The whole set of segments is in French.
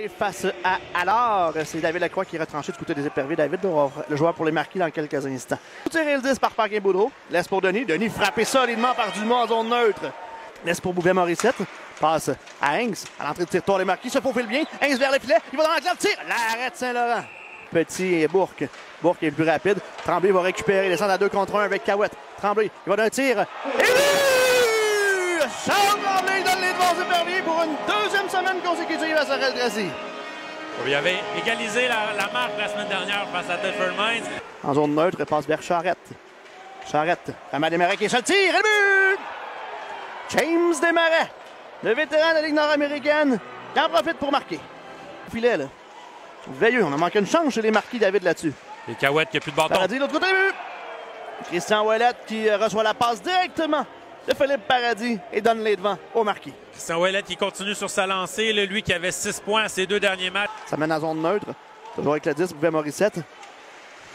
Épervier face à Allard. C'est David Lacroix qui est retranché du côté des Éperviers. David va avoir le joueur pour les marquer dans quelques instants. Tiré le 10 par Paquin-Boudreau. Laisse pour Denis. Denis frappé solidement par Dumas en zone neutre. Laisse pour Bouvet-Morissette. Passe à Hengs. À l'entrée de tir-tour, les marquis se faufilent bien. Hengs vers le filet. Il va dans l'enclave. Tire. L'arrêt de Saint-Laurent. Petit et Bourque. Bourque est le plus rapide. Tremblay va récupérer. Descendre à 2 contre 1 avec Cahouette. Tremblay. Il va d'un tir. Et Charles Tremblay donne les devants aux Éperviers pour une deuxième semaine consécutive à Sorel-Tracy. Il avait égalisé la marque la semaine dernière face à Thetford Mines. En zone neutre, il passe vers Charrette. Charrette, Amad Desmarais qui est sur le tir et le but! James Desmarais, le vétéran de la Ligue nord-américaine, qui en profite pour marquer. Filet, là. Veilleux, on a manqué une chance chez les marquis, David, là-dessus. Et Cahouette qui a plus de bâton. Paradis, l'autre côté, but! Christian Ouellette qui reçoit la passe directement de Philippe Paradis et donne les devants au marquis. Christian Ouellette qui continue sur sa lancée. Lui qui avait 6 points à ses 2 derniers matchs. Ça mène en zone neutre. Toujours avec le 10, Bouvet-Morissette.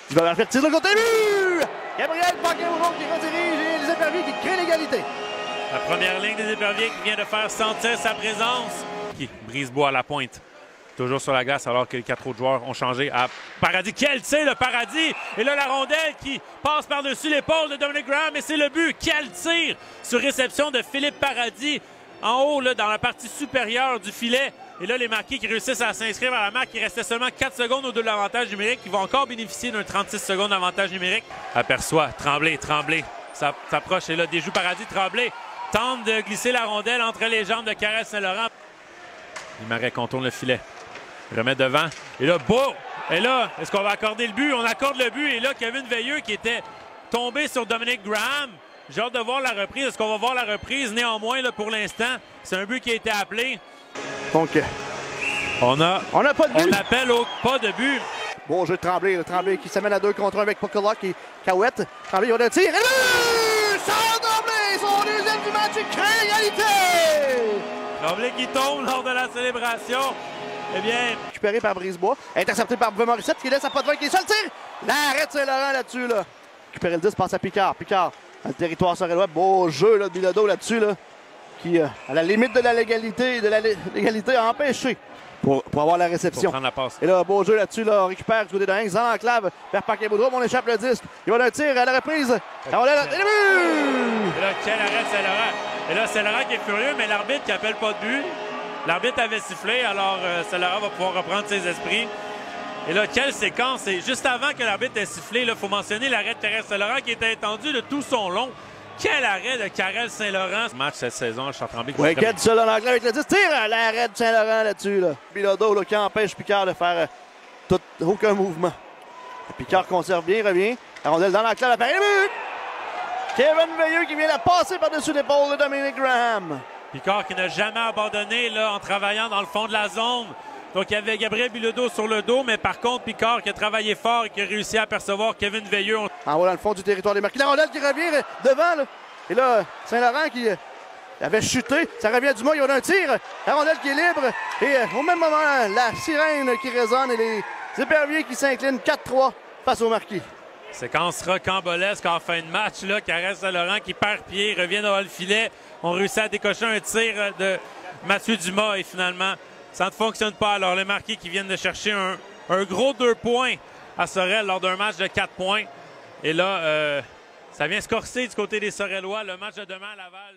Il va faire tir de côté, but! Gabriel Paquin-Boudreau qui redirige et les Éperviers qui créent l'égalité. La première ligne des Éperviers qui vient de faire sentir sa présence. Qui Brisebois à la pointe. Toujours sur la glace alors que les 4 autres joueurs ont changé à Paradis. Quel tir le Paradis! Et là la rondelle qui passe par-dessus l'épaule de Dominic Graham et c'est le but. Quel tir sur réception de Philippe Paradis en haut là, dans la partie supérieure du filet. Et là les marquis qui réussissent à s'inscrire à la marque. Il restait seulement 4 secondes au-delà de l'avantage numérique. Ils vont encore bénéficier d'un 36 secondes d'avantage numérique. Aperçoit Tremblay. Ça s'approche et là déjoue Paradis. Tremblay tente de glisser la rondelle entre les jambes de Karel Saint-Laurent. Desmarais contourne le filet. Remet devant. Et là, boum! Et là, est-ce qu'on va accorder le but? On accorde le but. Et là, Kevin Veilleux qui était tombé sur Dominic Graham. J'ai hâte de voir la reprise. Est-ce qu'on va voir la reprise? Néanmoins, là, pour l'instant, c'est un but qui a été appelé. Donc, on n'a pas de but. On l'appelle au pas de but. Bon jeu de Tremblay. Le Tremblay qui s'amène à 2 contre 1 avec Pucklock et Cahouette. Tremblay, il va d'un tir. Et là! Charles Tremblay, son deuxième du match, il crée l'égalité! Tremblay qui tombe lors de la célébration. Eh bien, récupéré par Brisebois, intercepté par Bouvet-Morissette qui laisse à pas de vin qui est sur le tir. L'arrêt de Saint-Laurent là-dessus. Là. Récupéré le 10, passe à Picard. Picard, dans le territoire sorellois. Beau jeu là, de Bilodeau là-dessus. Là, qui, à la limite de la légalité, a empêché pour avoir la réception. Pour prendre la passe. Et là, beau jeu là-dessus. Là, on récupère du côté de Hengs dans l'enclave vers Paquin-Boudreau. On échappe le disque. Il va d'un tir à la reprise. Et là, quel arrêt de Saint-Laurent. Et là, Saint-Laurent qui est furieux, mais l'arbitre qui appelle pas de but. L'arbitre avait sifflé, alors Saint-Laurent va pouvoir reprendre ses esprits. Et là, quelle séquence! Et juste avant que l'arbitre ait sifflé, il faut mentionner l'arrêt de Thérèse Saint-Laurent qui était étendu de tout son long. Quel arrêt de Karel Saint-Laurent! Match cette saison, Charles-Tremblay. Oui, quel seul en anglais avec le 10. Tire à l'arrêt de Saint-Laurent là-dessus. Là. Bilodeau là, qui empêche Picard de faire aucun mouvement. Picard conserve bien, revient. La rondelle dans l'enclave, apparaît le but! Kevin Veilleux qui vient la passer par-dessus l'épaule de Dominic Graham. Picard qui n'a jamais abandonné là, en travaillant dans le fond de la zone. Donc, il y avait Gabriel Bilodeau sur le dos, mais par contre, Picard qui a travaillé fort et qui a réussi à apercevoir Kevin Veilleux. En haut dans le fond du territoire des marquis. La rondelle qui revient devant. Là. Et là, Saint-Laurent qui avait chuté. Ça revient du moins, il y a un tir. La rondelle qui est libre. Et au même moment, la sirène qui résonne et les Éperviers qui s'inclinent 4-3 face aux marquis. Séquence rocambolesque en fin de match. Là, Karel Saint-Laurent qui perd pied, revient dans le filet. On réussit à décocher un tir de Mathieu Dumas et finalement, ça ne fonctionne pas. Alors, les marquis qui viennent de chercher un gros 2 points à Sorel lors d'un match de 4 points. Et là, ça vient se corser du côté des Sorellois. Le match de demain à Laval.